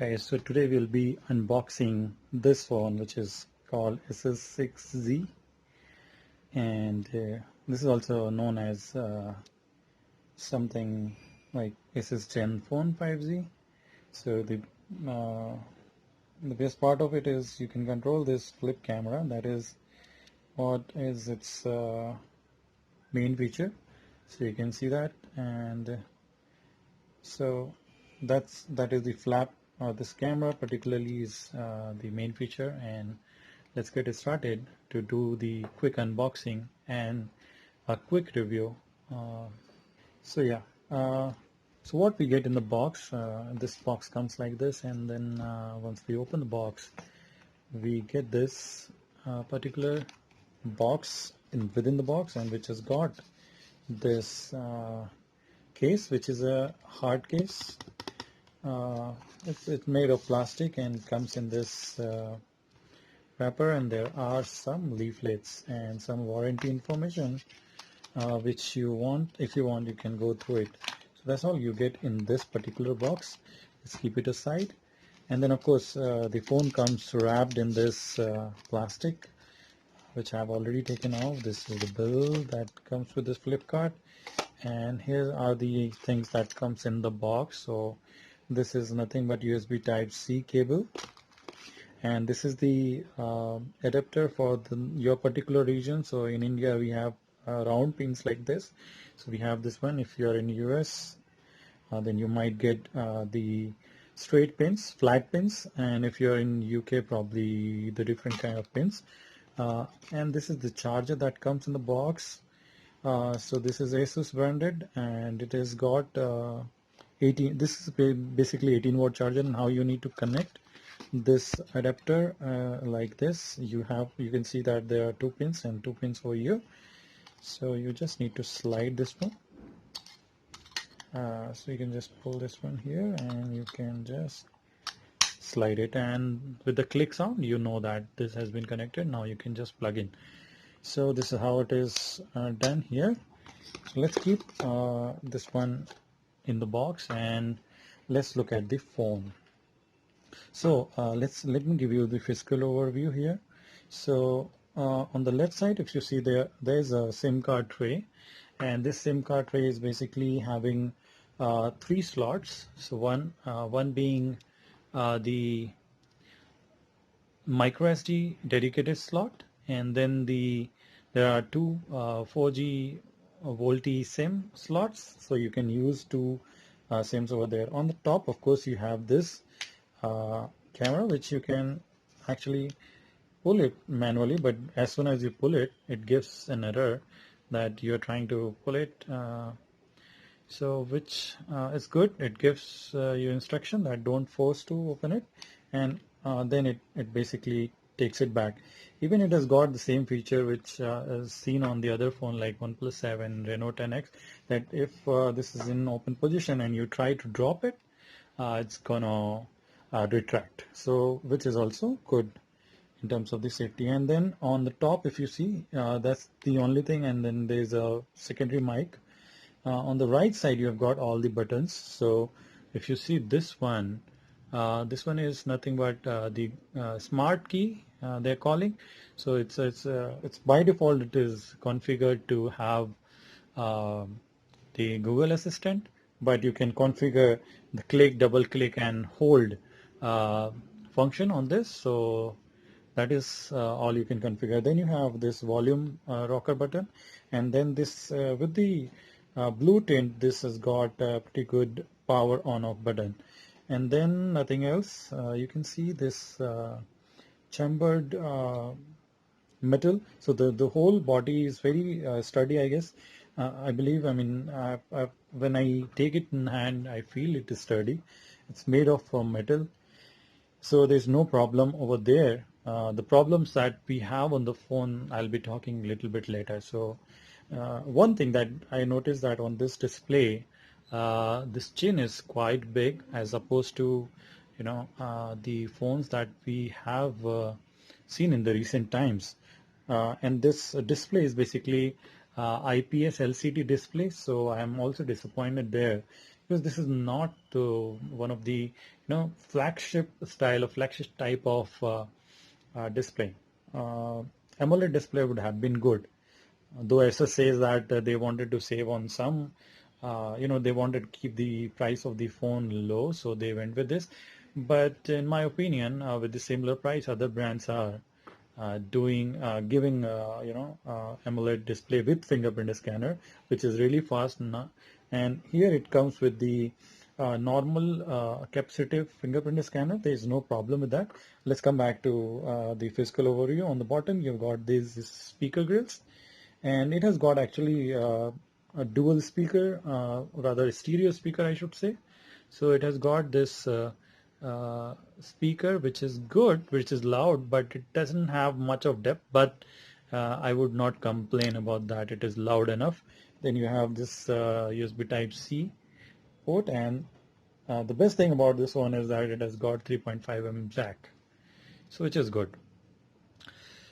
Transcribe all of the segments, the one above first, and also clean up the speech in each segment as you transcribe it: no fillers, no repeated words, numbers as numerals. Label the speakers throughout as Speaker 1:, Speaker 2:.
Speaker 1: Guys, so today we'll be unboxing this phone, which is called Asus 6Z, and this is also known as something like Asus Gen Phone 5Z. So uh, the best part of it is you can control this flip camera. That is what is its main feature. So you can see that, and so that is the flap. This camera particularly is the main feature, and let's get it started to do the quick unboxing and a quick review. Uh, so yeah, so what we get in the box, this box comes like this, and then once we open the box, we get this particular box within the box, and which has got this case, which is a hard case. It's made of plastic and comes in this wrapper, and there are some leaflets and some warranty information which you want. If you want, you can go through it. So that's all you get in this particular box. Let's keep it aside. And then of course the phone comes wrapped in this plastic, which I've already taken off. This is the bill that comes with this flip card, and here are the things that comes in the box. So this is nothing but USB Type-C cable, and this is the adapter for your particular region. So in India we have round pins like this, so we have this one. If you are in US, then you might get the straight pins, flat pins, and if you're in UK, probably the different kind of pins. And this is the charger that comes in the box. So this is Asus branded, and it has got 18. This is basically 18-watt charger. And how you need to connect this adapter like this, you can see that there are two pins and two pins over here. So you just need to slide this one. So you can just pull this one here, and you can just slide it, and with the click sound, you know that this has been connected. Now you can just plug in. So this is how it is done here. So let's keep this one in the box, and let's look at the phone. So let me give you the physical overview here. So on the left side, if you see there's a SIM card tray, and this SIM card tray is basically having three slots. So one being the micro SD dedicated slot, and then there are two 4G VoLTE SIM slots, so you can use two SIMs over there. On the top, of course, you have this camera, which you can actually pull it manually, but as soon as you pull it, it gives an error that you're trying to pull it. So which is good. It gives you instruction that don't force to open it, and then it basically takes it back. Even it has got the same feature which is seen on the other phone like OnePlus 7, Reno 10X, that if this is in open position and you try to drop it, it's gonna retract. So which is also good in terms of the safety. And then on the top, if you see, that's the only thing, and then there's a secondary mic. On the right side, you have got all the buttons. So if you see this one is nothing but the smart key they're calling. So it's by default it is configured to have the Google Assistant, but you can configure the click, double click, and hold function on this. So that is all you can configure. Then you have this volume rocker button, and then this with the blue tint, this has got a pretty good power on off button, and then nothing else. You can see this chambered metal, so the whole body is very sturdy, I guess. I believe, I mean, when I take it in hand, I feel it is sturdy. It's made of metal, so there's no problem over there. The problems that we have on the phone, I'll be talking a little bit later. So one thing that I noticed, that on this display, this chin is quite big as opposed to the phones that we have seen in the recent times. And this display is basically IPS LCD display, so I am also disappointed there. because this is not one of the flagship style or flagship type of display. AMOLED display would have been good, though Asus says that they wanted to save on some, they wanted to keep the price of the phone low, so they went with this. But in my opinion, with the similar price, other brands are giving AMOLED display with fingerprint scanner, which is really fast. And here it comes with the normal capacitive fingerprint scanner. There is no problem with that. Let's come back to the physical overview. On the bottom, you've got these speaker grills, and it has got actually a dual speaker, rather stereo speaker, I should say. So it has got this speaker, which is good, which is loud, but it doesn't have much of depth. But I would not complain about that. It is loud enough. Then you have this USB Type-C port, and the best thing about this one is that it has got 3.5 mm jack, so which is good.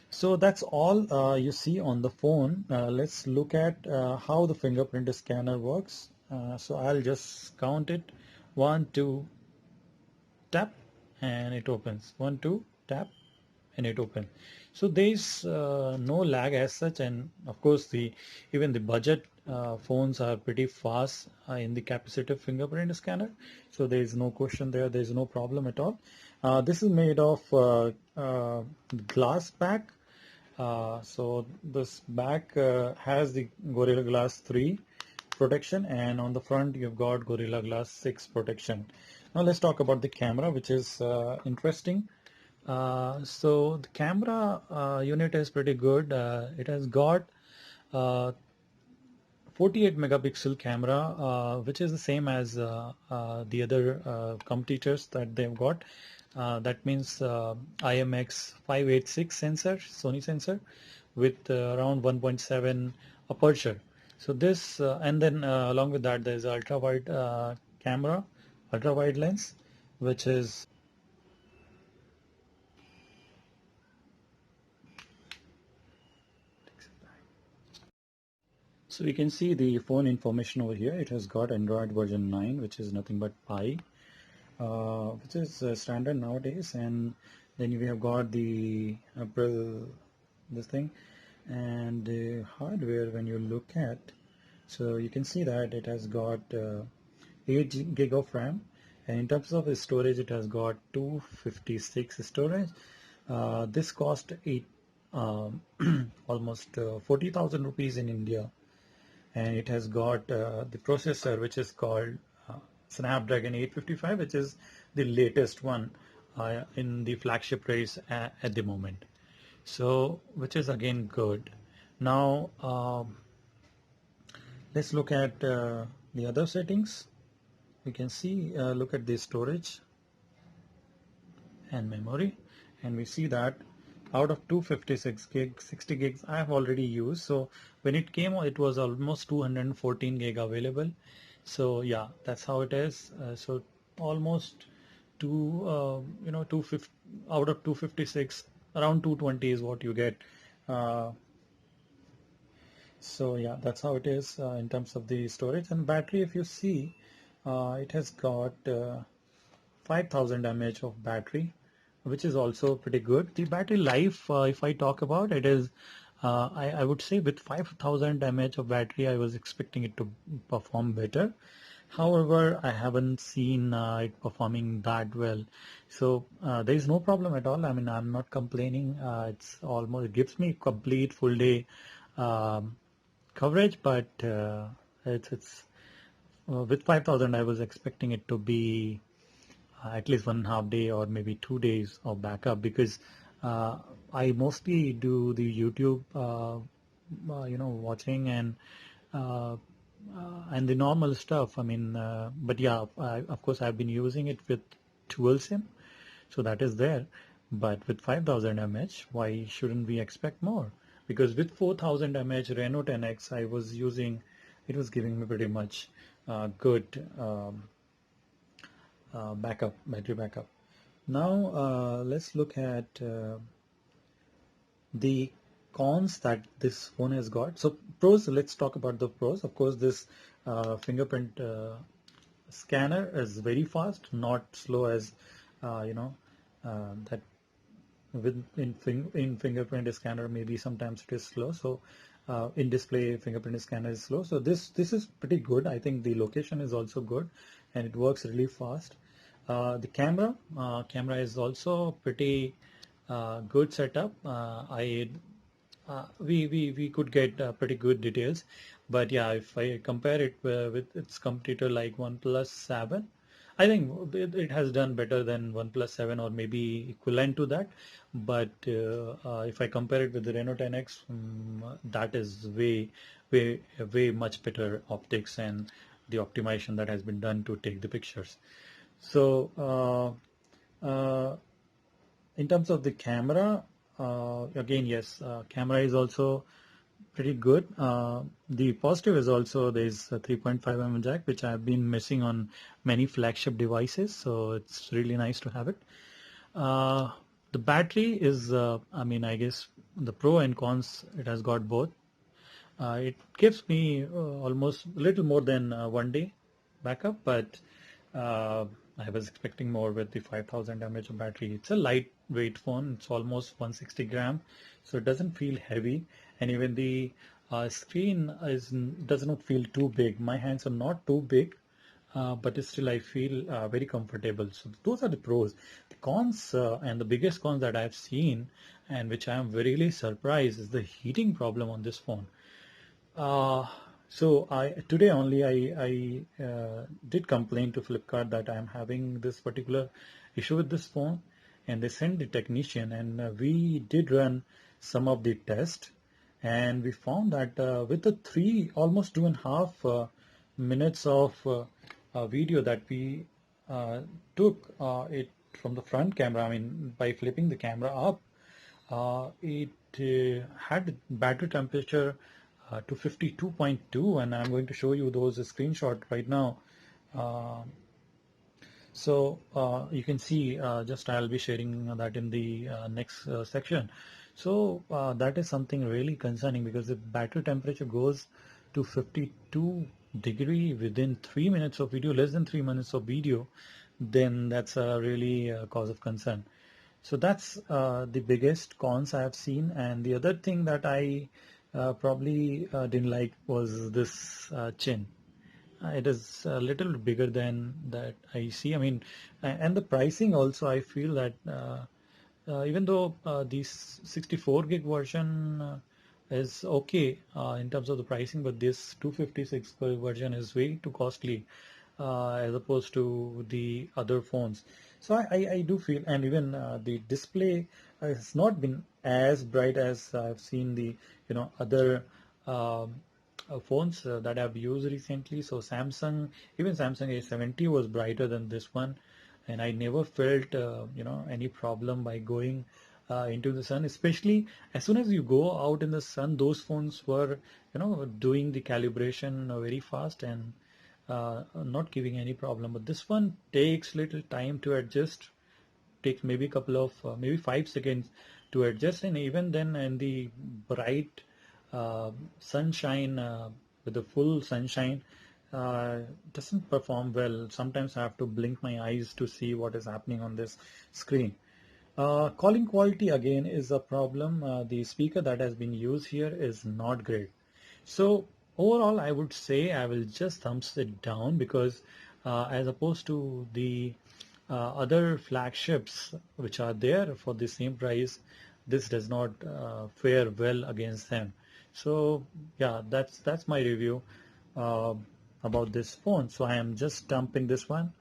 Speaker 1: So that's all you see on the phone. Let's look at how the fingerprint scanner works. So I'll just count it. 1, 2, tap, and it opens. 1, 2, tap, and it opens. So there's no lag as such, and of course even the budget phones are pretty fast in the capacitive fingerprint scanner. So there is no question there. There is no problem at all. This is made of glass back. So this back has the Gorilla Glass 3 protection, and on the front you've got Gorilla Glass 6 protection. Now let's talk about the camera, which is interesting. So the camera unit is pretty good. It has got 48 megapixel camera, which is the same as the other competitors that they've got. That means IMX 586 sensor, Sony sensor, with around 1.7 aperture. So this, and then along with that, there's ultra wide camera, ultra wide lens, which is so we can see the phone information over here. It has got Android version 9, which is nothing but Pie, which is standard nowadays. And then we have got the April this thing, and the hardware, when you look at, so you can see that it has got 8 gig of RAM, and in terms of storage it has got 256 storage. This cost almost 40,000 rupees in India, and it has got the processor, which is called Snapdragon 855, which is the latest one in the flagship race at the moment. So which is again good. Now let's look at the other settings. We can see, look at the storage and memory, and we see that out of 256 gigs, 60 gigs I have already used. So when it came, it was almost 214 gig available. So yeah, that's how it is. So almost 250 out of 256, around 220 is what you get. So yeah, that's how it is in terms of the storage. And battery, if you see, it has got 5000 mAh of battery, which is also pretty good. The battery life, if I talk about it, is I would say with 5000 mAh of battery, I was expecting it to perform better. However, I haven't seen it performing that well. So there is no problem at all. I mean, I'm not complaining. It gives me complete full day coverage, but it's with 5000, I was expecting it to be at least 1.5 day or maybe 2 days of backup, because I mostly do the YouTube, watching and the normal stuff. I mean, but yeah, of course, I've been using it with dual SIM, so that is there. But with 5000 mAh, why shouldn't we expect more? Because with 4000 mAh Reno 10X, I was using, it was giving me pretty much good battery backup. Now let's look at the cons that this phone has got. So pros, let's talk about the pros. Of course, this fingerprint scanner is very fast, not slow as that in fingerprint scanner maybe sometimes it is slow. So in display fingerprint scanner is slow. So this is pretty good. I think the location is also good and it works really fast. The camera is also pretty good setup. We could get pretty good details, but yeah, if I compare it with its competitor like OnePlus 7, I think it has done better than OnePlus 7 or maybe equivalent to that. But if I compare it with the Reno 10X, that is way much better optics and the optimization that has been done to take the pictures. So in terms of the camera, again, yes, camera is also pretty good. The positive is also there's a 3.5 mm jack, which I've been missing on many flagship devices, so it's really nice to have it. The battery is, I guess the pro and cons, it has got both. It gives me almost a little more than 1 day backup, but I was expecting more with the 5000 mAh of battery. It's a lightweight phone. It's almost 160 gram, so it doesn't feel heavy, and even the screen does not feel too big. My hands are not too big, but still I feel very comfortable. So those are the pros. The cons, and the biggest cons that I've seen, and which I am really surprised, is the heating problem on this phone. So today only I did complain to Flipkart that I am having this particular issue with this phone, and they sent the technician, and we did run some of the tests, and we found that with the almost 2.5 minutes of video that we took it from the front camera, I mean by flipping the camera up, it had battery temperature to 52.2, and I'm going to show you those screenshots right now. So you can see, just I'll be sharing that in the next section. So that is something really concerning, because if battery temperature goes to 52 degree within 3 minutes of video, less than 3 minutes of video, then that's a really cause of concern. So that's the biggest cons I have seen. And the other thing that I probably didn't like was this chin. It is a little bigger than that I see. I mean, and the pricing also, I feel that even though the 64 gig version is okay in terms of the pricing, but this 256 version is way too costly as opposed to the other phones. So I do feel, and even the display has not been as bright as I've seen the other phones that I've used recently. So even Samsung A70 was brighter than this one, and I never felt any problem by going into the sun. Especially as soon as you go out in the sun, those phones were doing the calibration very fast and not giving any problem. But this one takes little time to adjust, takes maybe a couple of maybe 5 seconds to adjust, and even then in the bright sunshine, with the full sunshine, doesn't perform well. Sometimes I have to blink my eyes to see what is happening on this screen. Calling quality again is a problem. The speaker that has been used here is not great. So overall, I would say I will just thumbs it down, because as opposed to the other flagships which are there for the same price, this does not fare well against them. So yeah, that's my review uh, about this phone. So I am just dumping this one.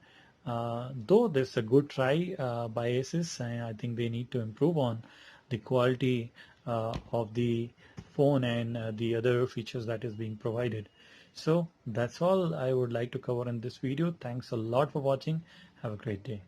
Speaker 1: Though there's a good try by Asus, and I think they need to improve on the quality of the phone and the other features that is being provided. So that's all I would like to cover in this video. Thanks a lot for watching. Have a great day.